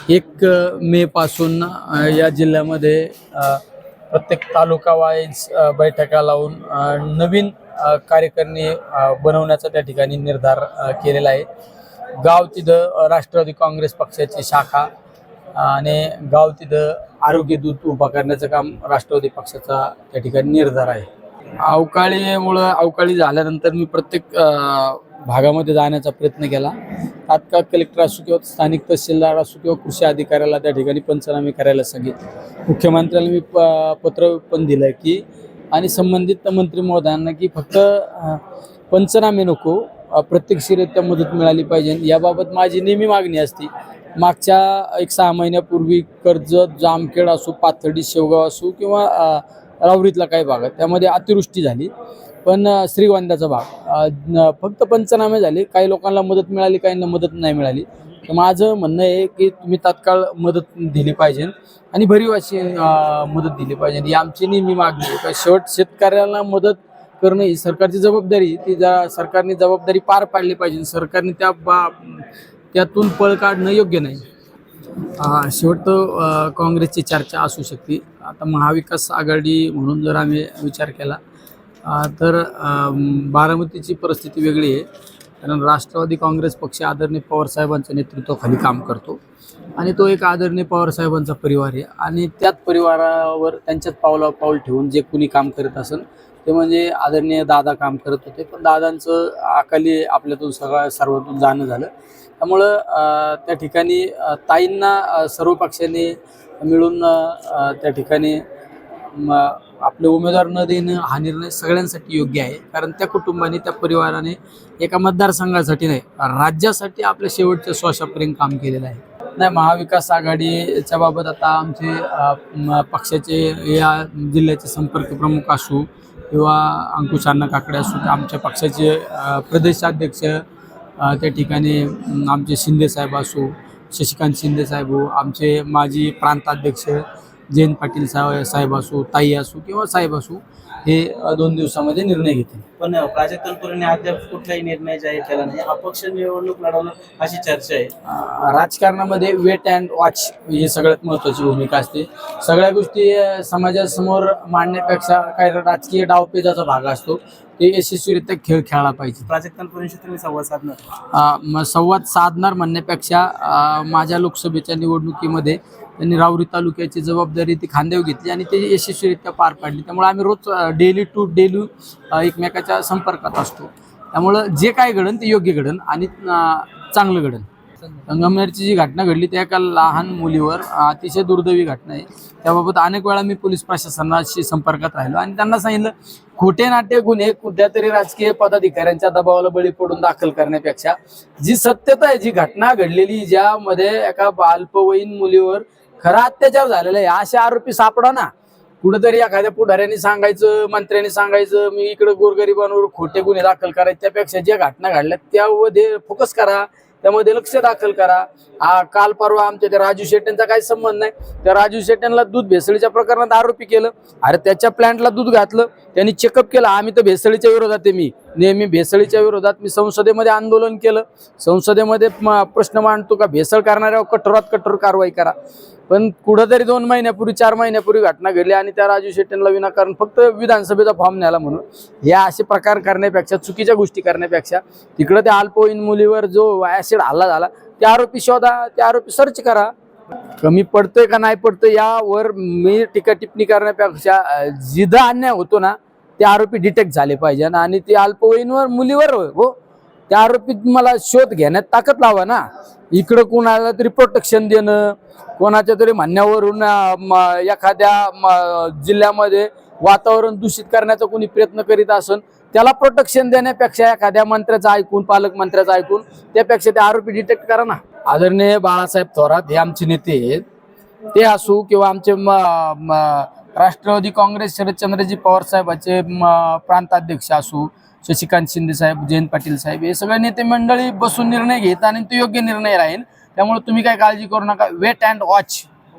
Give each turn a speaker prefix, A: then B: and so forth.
A: 1 मे पासून या जिल्ह्यामध्ये प्रत्येक तालुका वाईज बैठका लावून नवीन कार्यकारिणी बनवण्याचा त्या ठिकाणी निर्धार केलेला आहे। गाव तिथं राष्ट्रवादी काँग्रेस पक्षाची शाखा आणि गाव तिथं आरोग्य दूत उभा करण्याचं काम राष्ट्रवादी पक्षाचा त्या ठिकाणी निर्धार आहे। अवकाळी झाल्यानंतर मी प्रत्येक भागामध्ये जाण्याचा प्रयत्न केला। तात्काळ कलेक्टर असो किंवा स्थानिक तहसीलदार असो किंवा कृषी अधिकाऱ्याला त्या ठिकाणी पंचनामे करायला सांगितले। मुख्यमंत्र्यांना मी पत्र पण दिलं की आणि संबंधित मंत्री महोदयांना की फक्त पंचनामे नको, प्रत्यक्षरित्या मदत मिळाली पाहिजे। याबाबत माझी नेहमी मागणी असते। मागच्या 6 महिन्यापूर्वी कर्जत, जामखेड असो, पाथर्डी, शेवगाव असो किंवा रावरीतला काही भाग त्यामध्ये अतिवृष्टी झाली, पण श्रीगोंद्याचा भाग फक्त पंचनामे झाले। काही लोकांना मदत मिळाली, काहींना मदत नाही मिळाली। तर माझं म्हणणं आहे की तुम्ही तात्काळ मदत दिली पाहिजे आणि भरीव अशी मदत दिली पाहिजे। ही आमची नेहमी मागणी आहे। शेवट शेतकऱ्यांना मदत करणं ही सरकारची जबाबदारी, ती सरकारने जबाबदारी पार पाडली पाहिजे। सरकारने त्यातून पळ काढणं योग्य नाही। शेवट काँग्रेसची चर्चा असू शकते। आता महाविकास आघाडी म्हणून जर आम्ही विचार केला तर बारामतीची परिस्थिती वेगळी आहे, कारण राष्ट्रवादी काँग्रेस पक्ष आदरणीय पवारसाहेबांच्या नेतृत्वाखाली काम करतो आणि तो एक आदरणीय पवारसाहेबांचा परिवार आहे आणि त्याच परिवारावर त्यांच्याच पावलावर पाऊल ठेवून जे कुणी काम करत असेल ते म्हणजे आदरणीय दादा काम करत होते, पण दादांचं अकाली आपल्यातून सर्वातून जाणं झालं। त्यामुळं त्या ठिकाणी ताईंना सर्व पक्षांनी मिळून त्या ठिकाणी आपले उमेदवार न देणं हा निर्णय सगळ्यांसाठी योग्य आहे, कारण त्या कुटुंबाने, त्या परिवाराने एका मतदारसंघासाठी नाही, राज्यासाठी आपल्या शेवटच्या श्वासापर्यंत काम केलेलं आहे। नाही, महाविकास आघाडीच्या बाबत आता आमचे पक्षाचे या जिल्ह्याचे संपर्क प्रमुख असू किंवा अंकुश अण्णा काकडे असू, आमच्या पक्षाचे प्रदेशाध्यक्ष त्या ठिकाणी आमचे शिंदेसाहेब असू, शशिकांत शिंदेसाहेब हो, आमचे माजी प्रांताध्यक्ष जयंत पाटील साहेब असू, ताई असू किंवा साहेब असू, हे 2 दिवसामध्ये निर्णय घेतील।
B: पण प्राजक्त तनपुरेंनी अद्याप कुठलाही निर्णय जाहीर केला नाही। अपक्ष निवडणूक लढवणं अशी चर्चा आहे।
A: राजकारणामध्ये वेट अँड वॉच ही सगळ्यात महत्त्वाची भूमिका असते। सगळ्या गोष्टी समाजासमोर मांडण्यापेक्षा काही राजकीय डावपेचाचा भाग असतो, ते यशस्वीरित्या खेळ खेळला पाहिजे।
B: प्राजक्त तनपुरेंशी तुम्ही संवाद साधणार?
A: संवाद साधणार म्हणण्यापेक्षा माझ्या लोकसभेच्या निवडणुकीमध्ये त्यांनी रावरी तालुक्याची जबाबदारी ती खांद्यावर घेतली आणि ते यशस्वीरित्या पार पाडली। त्यामुळे आम्ही रोज डेली टू डेली एकमेकाच्या संपर्कात असतो। त्यामुळं जे काय घडन ते योग्य घडन आणि चांगलं घडन। संगमनेरची जी घटना घडली त्या एका लहान मुलीवर अतिशय दुर्दैवी घटना आहे। त्याबाबत अनेक वेळा मी पोलीस प्रशासनाशी संपर्कात राहिलो आणि त्यांना सांगितलं, खोटे नाट्य गुन्हे कुठल्या तरी राजकीय पदाधिकाऱ्यांच्या दबावाला बळी पडून दाखल करण्यापेक्षा जी सत्यता आहे, जी घटना घडलेली, ज्यामध्ये एका अल्पवयीन मुलीवर खरा अत्याचार झालेला आहे, असे आरोपी सापडा ना। कुठेतरी एखाद्या पुढाऱ्यांनी सांगायचं, मंत्र्यांनी सांगायचं मी इकडे गोरगरिबांवर खोटे गुन्हे दाखल करायचे, त्यापेक्षा ज्या घटना घडल्या त्यामध्ये फोकस करा, त्यामध्ये लक्ष दाखल करा। काल परवा आमच्या त्या राजू शेट्टींचा काही संबंध नाही, त्या राजू शेट्टींना दूध भेसळीच्या प्रकरणात आरोपी केलं। अरे त्याच्या प्लॅन्टला दूध घातलं, त्यांनी चेकअप केलं। आम्ही तर भेसळीच्या विरोधात आहे, मी नेहमी भेसळीच्या विरोधात मी संसदेमध्ये आंदोलन केलं, संसदेमध्ये प्रश्न मांडतो का भेसळ करणाऱ्यावर कठोरात कठोर कारवाई करा। पण कुठंतरी 2 महिन्यापूर्वी 4 महिन्यापूर्वी घटना घडली आणि त्या राजू शेट्टींना विनाकारण फक्त विधानसभेचा फॉर्म न्याला म्हणून या असे प्रकार करण्यापेक्षा, चुकीच्या गोष्टी करण्यापेक्षा तिकडं त्या अल्पवयीन मुलीवर जो ॲसिड हल्ला झाला ते आरोपी शोधा, ते आरोपी सर्च करा। कमी पडतोय का नाही पडतोय यावर मी टीका टिप्पणी करण्यापेक्षा जिथं अन्याय होतो ना ते आरोपी डिटेक्ट झाले पाहिजे आणि ते अल्पवयीनवर मुलीवर हो त्या आरोपी मला शोध घेण्यात ताकद लावा ना। इकडं कोणाला तरी प्रोटेक्शन देणं, कोणाच्या तरी म्हणण्यावरून एखाद्या जिल्ह्यामध्ये वातावरण दूषित करण्याचा कोणी प्रयत्न करीत असेल त्याला प्रोटेक्शन देण्यापेक्षा एखाद्या मंत्र्याचं ऐकून, पालकमंत्र्याचं ऐकून, त्यापेक्षा ते आरोपी डिटेक्ट करा ना। आदरणीय बाळासाहेब थोरात हे आमचे नेते आहेत, ते असू किंवा आमचे राष्ट्रवादी काँग्रेस शरदचंद्रजी पवार साहेबांचे प्रांताध्यक्ष असू, शशिकांत शिंदे साहेब, जयंत पाटील साहेब, हे सगळे नेते मंडळी बसून निर्णय घेत आणि तो योग्य निर्णय राहील। त्यामुळे तुम्ही काय काळजी करू नका, वेट अँड वॉच।